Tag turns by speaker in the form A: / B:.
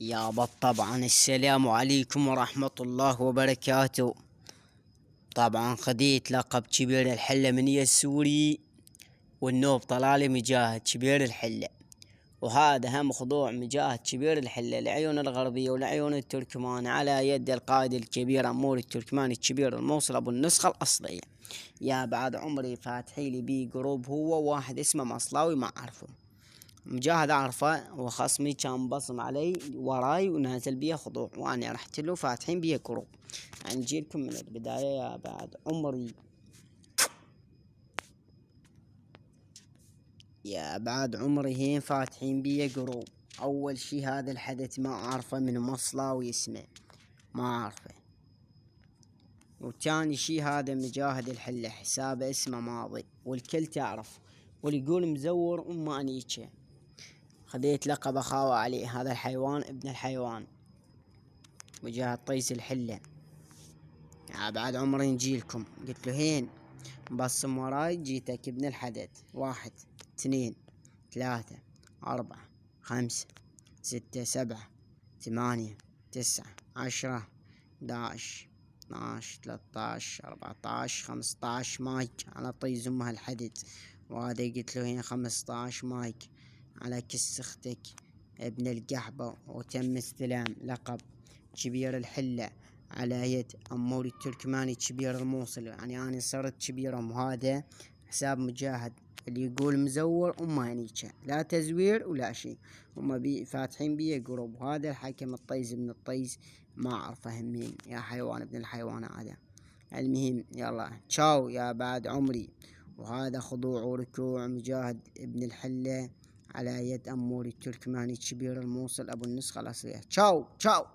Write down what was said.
A: يابا طبعا السلام عليكم ورحمة الله وبركاته. طبعا خذيت لقب كبير الحلة من السوري، والنوب طلالي مجاهد كبير الحلة، وهذا هم خضوع مجاهد كبير الحلة لعيون الغربية ولعيون التركمان على يد القائد الكبير أمور التركماني الكبير الموصل أبو النسخة الأصلية. يا بعد عمري فاتحي لي بي جروب، هو واحد اسمه مصلاوي ما أعرفه، مجاهد أعرفه وخصمي كان بصم علي وراي ونازل بيه خضوع، وأنا رحت له فاتحين بيه جروب. نجيلكم من البداية يا بعد عمري. يا بعد عمري هين فاتحين بيه جروب. أول شي هذا الحدث ما أعرفه من مصلاوي اسمه ما أعرفه، وتاني شي هذا مجاهد الحلة حسابه اسمه ماضي والكل تعرف، واللي يقول مزور أما أنيتشه. خذيت لقب أخاوة عليه، هذا الحيوان ابن الحيوان مجاهد طيس الحلة. بعد عمري نجيلكم، قلت له هين بصم وراي جيتك ابن الحدث. 1 2 3 4 5 6 7 8 9 10 11 12 13 14 15 مايك على طيز امها الحدث. وهذا قلت له هين 15 مايك على كس اختك ابن القحبة. وتم استلام لقب كبير الحلة على يد أمور التركماني كبير الموصل، يعني أنا صرت كبيرهم. وهذا حساب مجاهد، اللي يقول مزور أما هنيكا لا تزوير ولا شيء، هم فاتحين بيه جروب. وهذا الحكم الطيز ابن الطيز ما أعرفه مين، يا حيوان ابن الحيوان هذا. المهم يلا تشاو يا بعد عمري. وهذا خضوع وركوع مجاهد ابن الحلة على يد أمور التركماني كبير الموصل أبو النسخة الأصلية. تشاو تشاو.